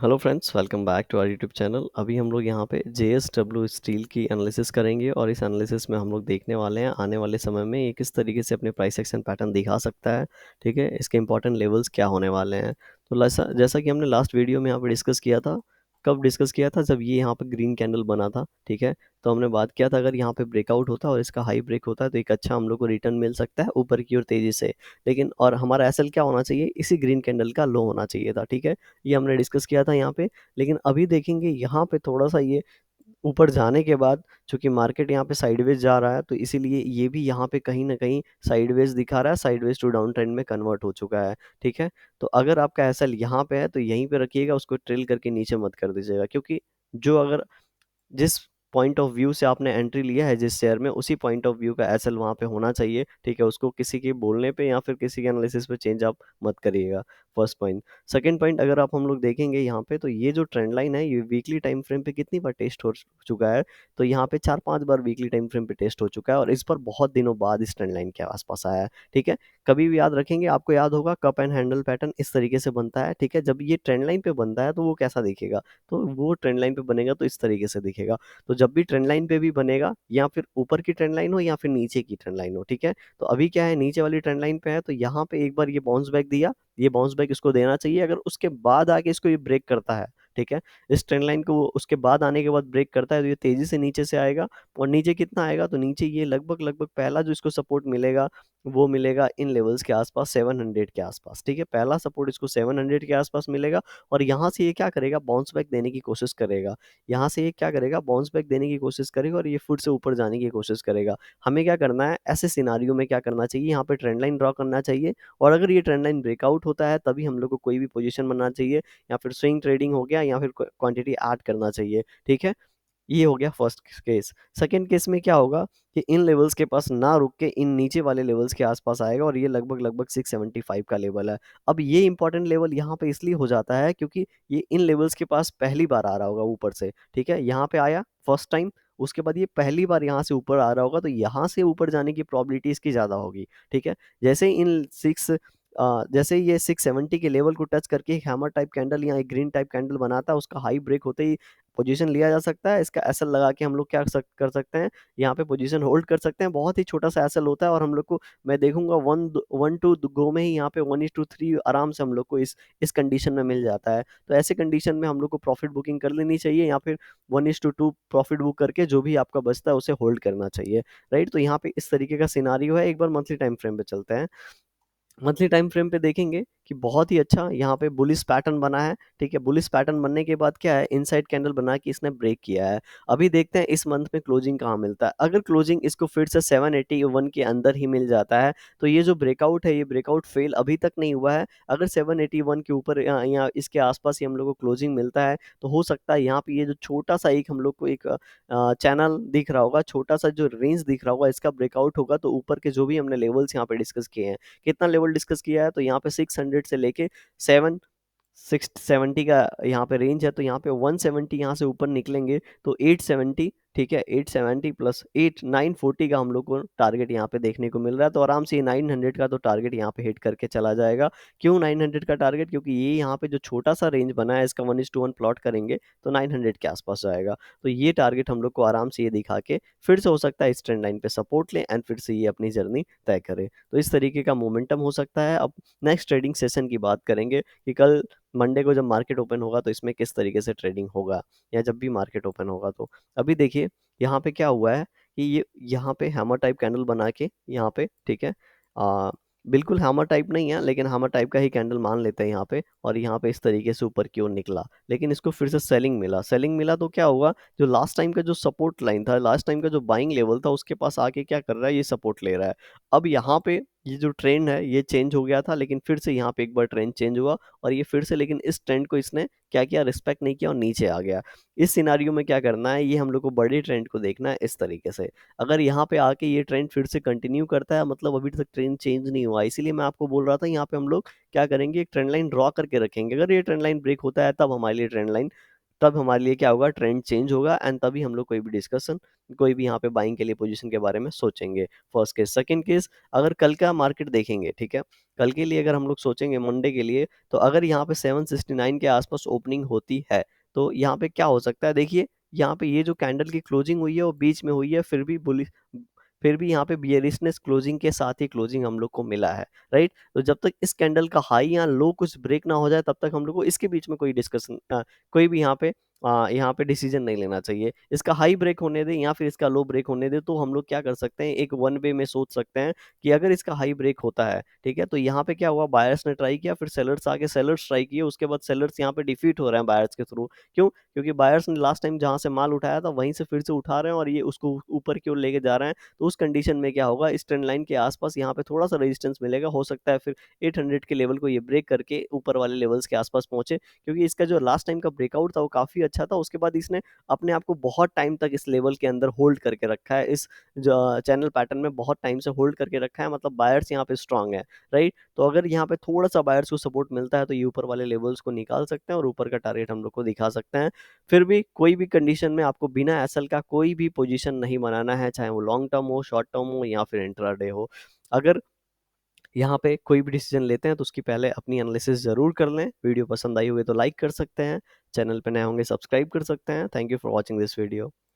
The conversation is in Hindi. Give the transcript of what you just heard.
Hello friends, welcome back to our YouTube channel. अभी हम लोग यहाँ पे जेएसडब्ल्यू स्टील की एनालिसिस करेंगे और इस एनालिसिस में हम लोग देखने वाले हैं आने वाले समय में ये किस तरीके से अपने प्राइस एक्शन पैटर्न दिखा सकता है। ठीक है, इसके इंपॉर्टेंट लेवल्स क्या होने वाले हैं। तो जैसा जैसा कि हमने लास्ट वीडियो में यहाँ पे डिस्कस किया था, कब डिस्कस किया था, जब ये यहाँ पे ग्रीन कैंडल बना था। ठीक है, तो हमने बात किया था अगर यहाँ पे ब्रेकआउट होता है और इसका हाई ब्रेक होता है तो एक अच्छा हम लोग को रिटर्न मिल सकता है ऊपर की ओर तेजी से। लेकिन और हमारा एसएल क्या होना चाहिए, इसी ग्रीन कैंडल का लो होना चाहिए था। ठीक है, ये हमने डिस्कस किया था यहाँ पे। लेकिन अभी देखेंगे यहाँ पे थोड़ा-सा ये ऊपर जाने के बाद, चूँकि मार्केट यहाँ पे साइडवेज़ जा रहा है, तो इसीलिए ये भी यहाँ पे कहीं न कहीं साइडवेज़ दिखा रहा है, साइडवेज़ टू डाउन ट्रेंड में कन्वर्ट हो चुका है। ठीक है? तो अगर आपका एसएल यहाँ पे है, तो यहीं पे रखिएगा, उसको ट्रेल करके नीचे मत कर दीजिएगा, क्योंकि जो अगर जिस पॉइंट ऑफ व्यू से आपने एंट्री लिया है जिस शेयर में, उसी पॉइंट ऑफ व्यू का एसएल वहाँ पे होना चाहिए। ठीक है, उसको किसी के बोलने पे या फिर किसी के एनालिसिस पे चेंज आप मत करिएगा। First point. सेकंड पॉइंट, अगर आप हम लोग देखेंगे यहाँ पे, तो ये जो ट्रेंड लाइन है ये वीकली टाइम फ्रेम पे कितनी बार टेस्ट हो चुका है। तो यहाँ पे 4-5 बार वीकली टाइम फ्रेम पे टेस्ट हो चुका है और इस पर बहुत दिनों बाद इस ट्रेंड लाइन के आसपास आया है। ठीक है, कभी भी याद रखेंगे, आपको याद होगा कप एंड हैंडल पैटर्न इस तरीके से बनता है। ठीक है, जब ये ट्रेंड लाइन पे बनता है तो वो कैसा दिखेगा, तो वो ट्रेंड लाइन पे बनेगा तो इस तरीके से दिखेगा। तो जब भी ट्रेंड लाइन पे भी बनेगा, या फिर ऊपर की ट्रेंड लाइन हो या फिर नीचे की ट्रेंड लाइन हो। ठीक है, तो अभी क्या है, नीचे वाली ट्रेंड लाइन पे है, तो यहाँ पे एक बार ये बाउंस बैक दिया, ये बाउंस बैक इसको देना चाहिए। अगर उसके बाद आके इसको ये ब्रेक करता है, ठीक है, इस ट्रेंड लाइन को वो उसके बाद आने के बाद ब्रेक करता है, तो ये तेजी से नीचे से आएगा। और नीचे कितना आएगा, तो नीचे ये लगभग लगभग पहला जो इसको सपोर्ट मिलेगा, वो मिलेगा इन लेवल्स के आसपास, 700 के आसपास। ठीक है, पहला सपोर्ट इसको 700 के आसपास मिलेगा। और यहाँ से ये क्या करेगा, बाउंस बैक देने की कोशिश करेगा। यहाँ से ये क्या करेगा, बाउंस बैक देने की कोशिश करेगा और ये फुट से ऊपर जाने की कोशिश करेगा। हमें क्या करना है, ऐसे सिनारियो में क्या करना चाहिए, यहाँ पे ट्रेंड लाइन ड्रॉ करना चाहिए। और अगर ये ट्रेंड लाइन ब्रेकआउट होता है, तभी हम लोग को कोई भी पोजीशन बनना चाहिए, या फिर स्विंग ट्रेडिंग हो गया, या फिर क्वांटिटी ऐड करना चाहिए। ठीक है, ये हो गया फर्स्ट केस। सेकंड केस में क्या होगा कि इन लेवल्स के पास ना रुक के इन नीचे वाले लेवल्स के आसपास आएगा और ये लगभग लगभग 675 का लेवल है। अब ये इंपॉर्टेंट लेवल यहाँ पे इसलिए हो जाता है क्योंकि ये इन लेवल्स के पास पहली बार आ रहा होगा ऊपर से। ठीक है, यहाँ पे आया फर्स्ट टाइम, उसके बाद ये पहली बार यहाँ से ऊपर आ रहा होगा, तो यहाँ से ऊपर जाने की प्रोबेबिलिटी इसकी ज़्यादा होगी। ठीक है, जैसे ही इन जैसे ही ये 670 के लेवल को टच करके एक हैमर टाइप कैंडल या एक ग्रीन टाइप कैंडल बनाता है, उसका हाई ब्रेक होते ही पोजीशन लिया जा सकता है। इसका एसएल लगा के हम लोग क्या कर सकते हैं, यहाँ पे पोजीशन होल्ड कर सकते हैं। बहुत ही छोटा-सा एसएल होता है और हम लोग को, मैं देखूँगा 1 टू गो में ही यहाँ पे 1:3 आराम से हम लोग को इस कंडीशन में मिल जाता है। तो ऐसे कंडीशन में हम लोग को प्रॉफिट बुकिंग कर लेनी चाहिए, या फिर 1:2 प्रॉफिट बुक करके जो भी आपका बचता है उसे होल्ड करना चाहिए, राइट? तो यहाँ पे इस तरीके का सिनेरियो है। एक बार मंथली टाइम फ्रेम पे चलते हैं। मंथली टाइम फ्रेम पे देखेंगे कि बहुत ही अच्छा यहाँ पे बुलिश पैटर्न बना है। ठीक है, बुलिश पैटर्न बनने के बाद क्या है, इनसाइड कैंडल बना के इसने ब्रेक किया है। अभी देखते हैं इस मंथ में क्लोजिंग कहाँ मिलता है। अगर क्लोजिंग इसको फिर से 781 के अंदर ही मिल जाता है, तो ये जो ब्रेकआउट है, ये ब्रेकआउट फेल अभी तक नहीं हुआ है। अगर 781 के ऊपर या इसके आसपास ही हम लोग को क्लोजिंग मिलता है, तो हो सकता है यहाँ पे ये जो छोटा सा एक हम लोग को एक चैनल दिख रहा होगा, छोटा सा जो रेंज दिख रहा होगा, इसका ब्रेकआउट होगा तो ऊपर के जो भी हमने लेवल्स यहाँ पे डिस्कस किए हैं, कितना लेवल डिस्कस किया है, तो यहाँ पे 600 से लेके 7 670 का यहाँ पे रेंज है। तो यहाँ पे 170 यहाँ से ऊपर निकलेंगे तो 870, ठीक है, 870 प्लस 8 940 का हम लोग को टारगेट यहाँ पे देखने को मिल रहा है। तो आराम से ये 900 का तो टारगेट यहाँ पे हिट करके चला जाएगा। क्यों 900 का टारगेट, क्योंकि ये यहाँ पे जो छोटा सा रेंज बना है, इसका 1:1 प्लॉट करेंगे तो 900 के आसपास जाएगा। तो ये टारगेट हम लोग को आराम से ये दिखा के फिर से हो सकता है इस ट्रेंड लाइन पे सपोर्ट ले एंड फिर से ये अपनी जर्नी तय करे। तो इस तरीके का मोमेंटम हो सकता है। अब नेक्स्ट ट्रेडिंग सेशन की बात करेंगे कि कल मंडे को जब मार्केट ओपन होगा तो इसमें किस तरीके से ट्रेडिंग होगा, या जब भी मार्केट ओपन होगा। तो अभी देखिए यहाँ पे क्या हुआ है कि ये यहाँ पे हैमर टाइप कैंडल बना के यहाँ पे, ठीक है, आ, बिल्कुल हैमर टाइप नहीं है लेकिन हैमर टाइप का ही कैंडल मान लेते हैं यहाँ पे। और यहाँ पे इस तरीके से ऊपर की ओर निकला, लेकिन इसको फिर से सेलिंग मिला तो क्या होगा, जो लास्ट टाइम का जो सपोर्ट लाइन था, लास्ट टाइम का जो बाइंग लेवल था, उसके पास आके क्या कर रहा है, ये सपोर्ट ले रहा है। अब यहाँ पे ये जो ट्रेंड है ये चेंज हो गया था, लेकिन फिर से यहाँ पे एक बार ट्रेंड चेंज हुआ और ये फिर से, लेकिन इस ट्रेंड को इसने क्या किया, रिस्पेक्ट नहीं किया और नीचे आ गया। इस सिनारियो में क्या करना है, ये हम लोग को बड़े ट्रेंड को देखना है इस तरीके से। अगर यहाँ पे आके ये ट्रेंड फिर से कंटिन्यू करता है, मतलब अभी तक ट्रेंड चेंज नहीं हुआ, इसीलिए मैं आपको बोल रहा था यहाँ पे हम लोग क्या करेंगे, एक ट्रेंड लाइन ड्रॉ करके रखेंगे। अगर ये ट्रेंड लाइन ब्रेक होता है तब हमारे लिए ट्रेंड लाइन तब हमारे लिए क्या होगा, ट्रेंड चेंज होगा एंड तभी हम लोग कोई भी डिस्कशन, कोई भी यहाँ पे बाइंग के लिए पोजीशन के बारे में सोचेंगे। First case. सेकंड केस, अगर कल का मार्केट देखेंगे, ठीक है, कल के लिए अगर हम लोग सोचेंगे मंडे के लिए, तो अगर यहाँ पे 769 के आसपास ओपनिंग होती है तो यहाँ पे क्या हो सकता है, देखिए यहाँ पे ये जो कैंडल की क्लोजिंग हुई है वो बीच में हुई है, फिर भी यहाँ पे बियरिशनेस क्लोजिंग के साथ ही क्लोजिंग हम लोग को मिला है, राइट। तो जब तक इस कैंडल का हाई या लो कुछ ब्रेक ना हो जाए तब तक हम लोग को इसके बीच में कोई डिस्कशन, कोई भी यहाँ पे डिसीजन नहीं लेना चाहिए। इसका हाई ब्रेक होने दें या फिर इसका लो ब्रेक होने दें, तो हम लोग क्या कर सकते हैं, एक वन वे में सोच सकते हैं कि अगर इसका हाई ब्रेक होता है, ठीक है, तो यहाँ पे क्या हुआ, बायर्स ने ट्राई किया, फिर सेलर्स आके सेलर्स ट्राई किए, उसके बाद सेलर्स यहाँ पे डिफीट हो रहे हैं बायर्स के थ्रू। क्यों? क्योंकि बायर्स ने लास्ट टाइम जहाँ से माल उठाया था वहीं से फिर से उठा रहे हैं और ये उसको ऊपर की ओर लेके जा रहे हैं। तो उस कंडीशन में क्या होगा, इस ट्रेंड लाइन के आसपास यहाँ पे थोड़ा सा रेजिस्टेंस मिलेगा, हो सकता है फिर 800 के लेवल को ये ब्रेक करके ऊपर वाले लेवल्स के आसपास पहुंचे, क्योंकि इसका जो लास्ट टाइम का ब्रेकआउट था वो काफी अच्छा था। उसके बाद इसने अपने आप को बहुत टाइम तक इस लेवल के अंदर होल्ड करके रखा है, इस चैनल पैटर्न में बहुत टाइम से होल्ड करके रखा है, मतलब बायर्स यहाँ पे स्ट्रांग है, राइट। तो अगर यहाँ पे थोड़ा सा बायर्स को सपोर्ट मिलता है तो ये ऊपर वाले लेवल्स को निकाल सकते हैं और ऊपर का टारगेट हम लोग को दिखा सकते हैं। फिर भी कोई भी कंडीशन में आपको बिना एसएल का कोई भी पोजीशन नहीं बनाना है, चाहे वो लॉन्ग टर्म हो, शॉर्ट टर्म हो या फिर इंट्राडे हो। अगर यहाँ पे कोई भी डिसीजन लेते हैं तो उसकी पहले अपनी एनालिसिस ज़रूर कर लें। वीडियो पसंद आई हुई तो लाइक कर सकते हैं, चैनल पे नए होंगे सब्सक्राइब कर सकते हैं। Thank you for watching this video.